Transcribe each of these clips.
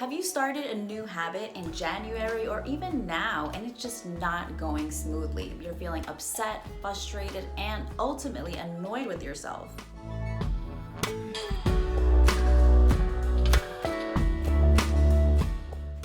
Have you started a new habit in January or even now and it's just not going smoothly? You're feeling upset, frustrated, and ultimately annoyed with yourself.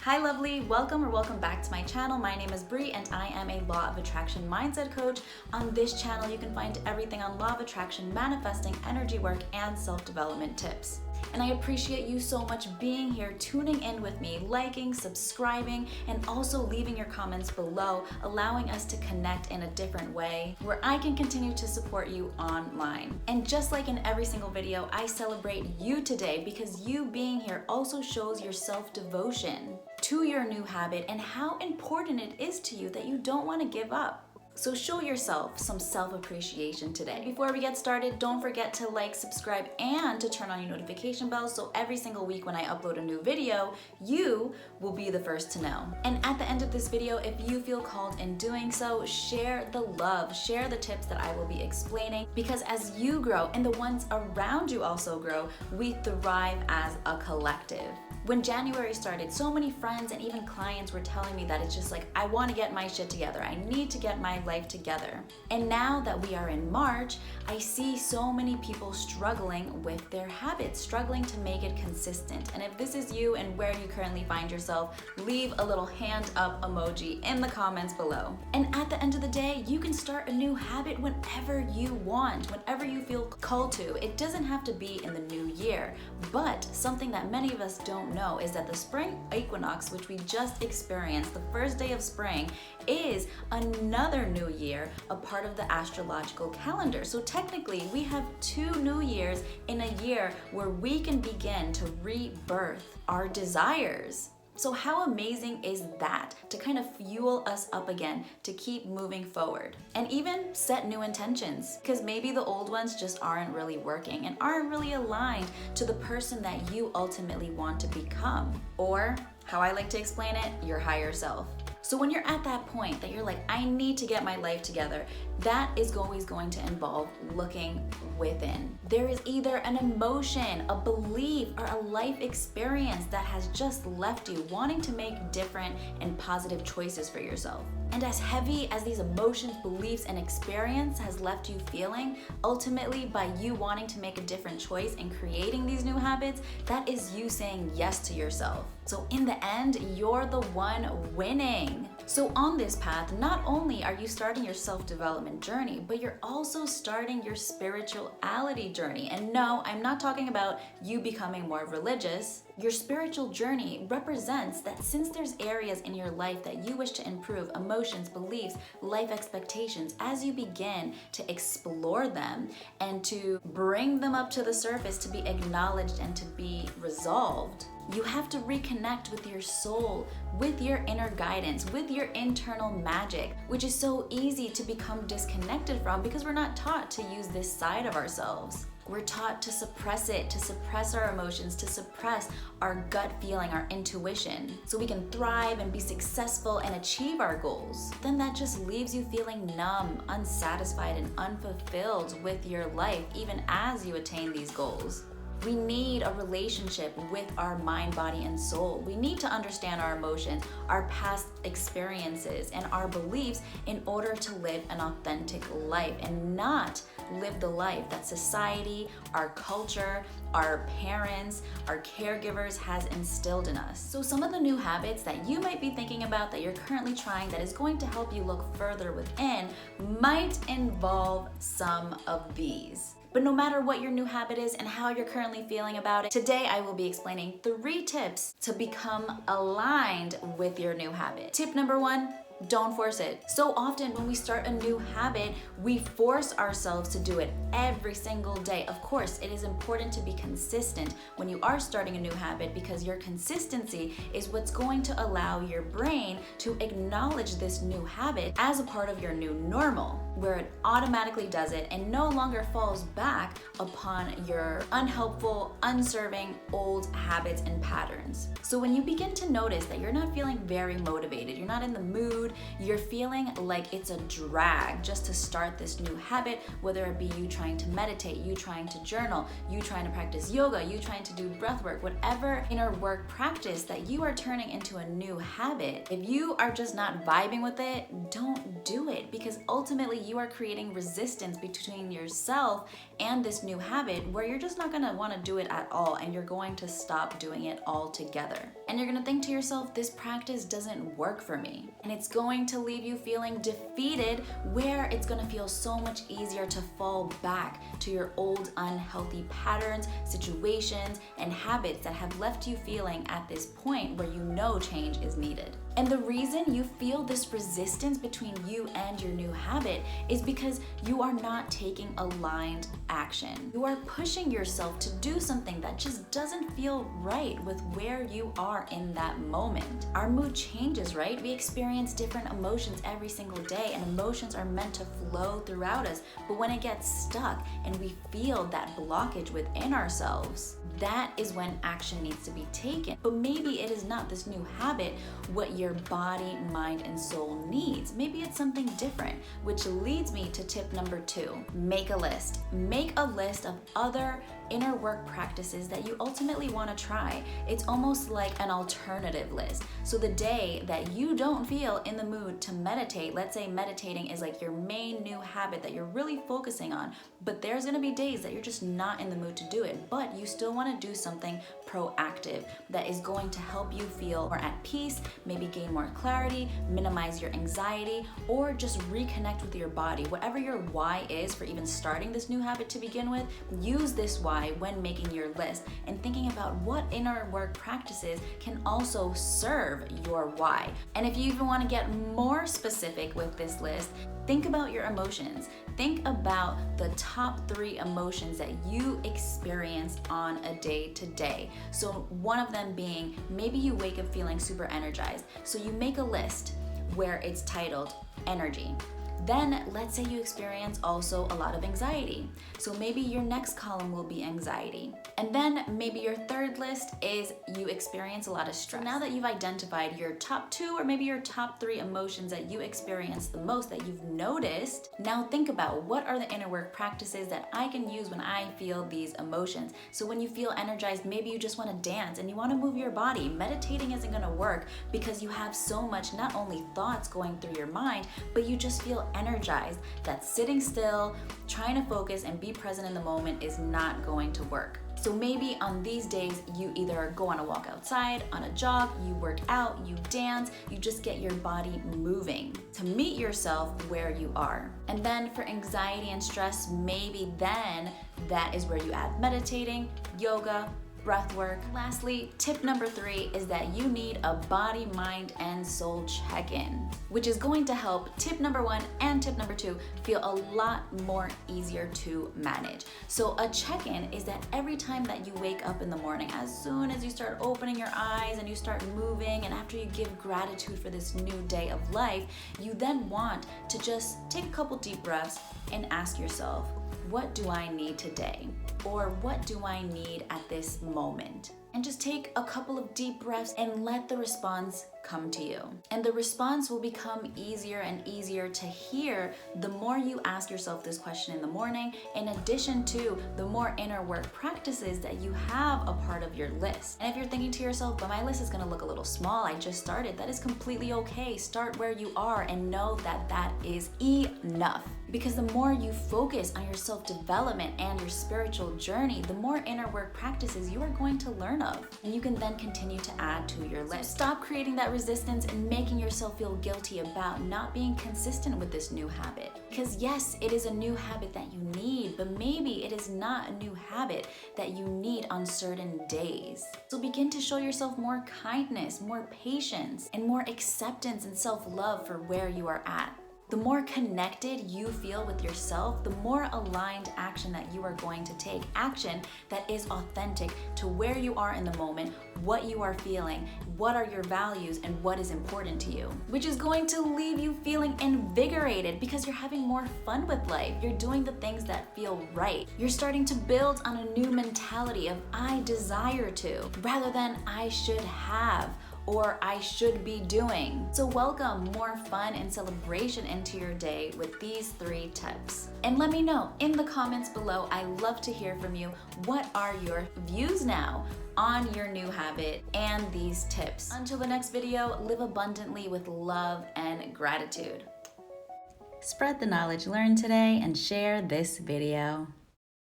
Hi lovely, welcome back to my channel. My name is Bree and I am a Law of Attraction Mindset Coach. On this channel, you can find everything on Law of Attraction, manifesting, energy work, and self-development tips. And I appreciate you so much being here, tuning in with me, liking, subscribing, and also leaving your comments below, allowing us to connect in a different way where I can continue to support you online. And just like in every single video, I celebrate you today because you being here also shows your self-devotion to your new habit and how important it is to you that you don't want to give up. So show yourself some self-appreciation today. Before we get started, don't forget to like, subscribe, and to turn on your notification bell so every single week when I upload a new video, you will be the first to know. And at the end of this video, if you feel called in doing so, share the love, share the tips that I will be explaining, because as you grow and the ones around you also grow, we thrive as a collective. When January started, so many friends and even clients were telling me that it's just like, I want to get my shit together. I need to get my life together. And now that we are in March, I see so many people struggling with their habits, struggling to make it consistent. And if this is you and where you currently find yourself, leave a little hand up emoji in the comments below. And at the end of the day, you can start a new habit whenever you want, whenever you feel called to. It doesn't have to be in the new year, but something that many of us don't know is that the spring equinox, which we just experienced, the first day of spring, is another new year, a part of the astrological calendar. So technically, we have 2 new years in a year where we can begin to rebirth our desires. So how amazing is that to kind of fuel us up again to keep moving forward and even set new intentions, because maybe the old ones just aren't really working and aren't really aligned to the person that you ultimately want to become, or how I like to explain it, your higher self. So when you're at that point that you're like, I need to get my life together, that is always going to involve looking within. There is either an emotion, a belief, or a life experience that has just left you wanting to make different and positive choices for yourself. And as heavy as these emotions, beliefs, and experience has left you feeling, ultimately by you wanting to make a different choice and creating these new habits, that is you saying yes to yourself. So in the end, you're the one winning. So on this path, not only are you starting your self-development journey, but you're also starting your spirituality journey. And no, I'm not talking about you becoming more religious. Your spiritual journey represents that since there's areas in your life that you wish to improve, emotions, beliefs, life expectations, as you begin to explore them and to bring them up to the surface to be acknowledged and to be resolved, you have to reconnect with your soul, with your inner guidance, with your internal magic, which is so easy to become disconnected from because we're not taught to use this side of ourselves. We're taught to suppress it, to suppress our emotions, to suppress our gut feeling, our intuition, so we can thrive and be successful and achieve our goals. Then that just leaves you feeling numb, unsatisfied, and unfulfilled with your life, even as you attain these goals. We need a relationship with our mind, body, and soul. We need to understand our emotions, our past experiences, and our beliefs in order to live an authentic life and not live the life that society, our culture, our parents, our caregivers has instilled in us. So some of the new habits that you might be thinking about that you're currently trying that is going to help you look further within might involve some of these. But no matter what your new habit is and how you're currently feeling about it, today I will be explaining 3 tips to become aligned with your new habit. Tip number 1, don't force it. So often when we start a new habit, we force ourselves to do it every single day. Of course, it is important to be consistent when you are starting a new habit because your consistency is what's going to allow your brain to acknowledge this new habit as a part of your new normal. where it automatically does it and no longer falls back upon your unhelpful, unserving old habits and patterns. So when you begin to notice that you're not feeling very motivated, you're not in the mood, you're feeling like it's a drag just to start this new habit, whether it be you trying to meditate, you trying to journal, you trying to practice yoga, you trying to do breath work, whatever inner work practice that you are turning into a new habit, if you are just not vibing with it, don't do it, because ultimately you are creating resistance between yourself and this new habit where you're just not gonna wanna do it at all, and you're going to stop doing it altogether. And you're gonna think to yourself, this practice doesn't work for me. And it's going to leave you feeling defeated, where it's gonna feel so much easier to fall back to your old unhealthy patterns, situations, and habits that have left you feeling at this point where you know change is needed. And the reason you feel this resistance between you and your new habit is because you are not taking aligned action. You are pushing yourself to do something that just doesn't feel right with where you are in that moment. Our mood changes, right? We experience different emotions every single day, and emotions are meant to flow throughout us. But when it gets stuck and we feel that blockage within ourselves, that is when action needs to be taken. But maybe it is not this new habit what your body, mind, and soul needs. Maybe it's something different, which leads me to tip number 2. Make a list. Make a list of other inner work practices that you ultimately want to try. It's almost like an alternative list. So the day that you don't feel in the mood to meditate, let's say meditating is like your main new habit that you're really focusing on, but there's going to be days that you're just not in the mood to do it, but you still want to do something proactive that is going to help you feel more at peace, maybe gain more clarity, minimize your anxiety, or just reconnect with your body. Whatever your why is for even starting this new habit to begin with, use this why when making your list and thinking about what inner work practices can also serve your why. And if you even want to get more specific with this list, think about your emotions. Think about the top 3 emotions that you experience on a day-to-day. So one of them being, maybe you wake up feeling super energized. So you make a list where it's titled energy. Then let's say you experience also a lot of anxiety. So maybe your next column will be anxiety. And then maybe your third list is you experience a lot of stress. So now that you've identified your top 2 or maybe your top 3 emotions that you experience the most that you've noticed, now think about what are the inner work practices that I can use when I feel these emotions. So when you feel energized, maybe you just want to dance and you want to move your body. Meditating isn't going to work because you have so much, not only thoughts going through your mind, but you just feel energized that sitting still, trying to focus and be present in the moment is not going to work. So maybe on these days, you either go on a walk outside, on a jog, you work out, you dance, you just get your body moving to meet yourself where you are. And then for anxiety and stress, maybe then that is where you add meditating, yoga, breath work. Lastly, tip number 3 is that you need a body, mind, and soul check-in, which is going to help tip number 1 and tip number 2 feel a lot more easier to manage. So a check-in is that every time that you wake up in the morning, as soon as you start opening your eyes and you start moving, and after you give gratitude for this new day of life, you then want to just take a couple deep breaths and ask yourself, what do I need today? Or what do I need at this moment? And just take a couple of deep breaths and let the response come to you. And the response will become easier and easier to hear the more you ask yourself this question in the morning, in addition to the more inner work practices that you have a part of your list. And if you're thinking to yourself, but my list is gonna look a little small, I just started, that is completely okay. Start where you are and know that that is enough. Because the more you focus on your self-development and your spiritual journey, the more inner work practices you are going to learn of. And you can then continue to add to your list. So stop creating that resistance and making yourself feel guilty about not being consistent with this new habit. Because yes, it is a new habit that you need, but maybe it is not a new habit that you need on certain days. So begin to show yourself more kindness, more patience, and more acceptance and self-love for where you are at. The more connected you feel with yourself, the more aligned action that you are going to take. Action that is authentic to where you are in the moment, what you are feeling, what are your values, and what is important to you. Which is going to leave you feeling invigorated because you're having more fun with life. You're doing the things that feel right. You're starting to build on a new mentality of I desire to, rather than I should have, or I should be doing. So welcome more fun and celebration into your day with these 3 tips. And let me know in the comments below. I love to hear from you. What are your views now on your new habit and these tips? Until the next video, live abundantly with love and gratitude. Spread the knowledge learned today and share this video.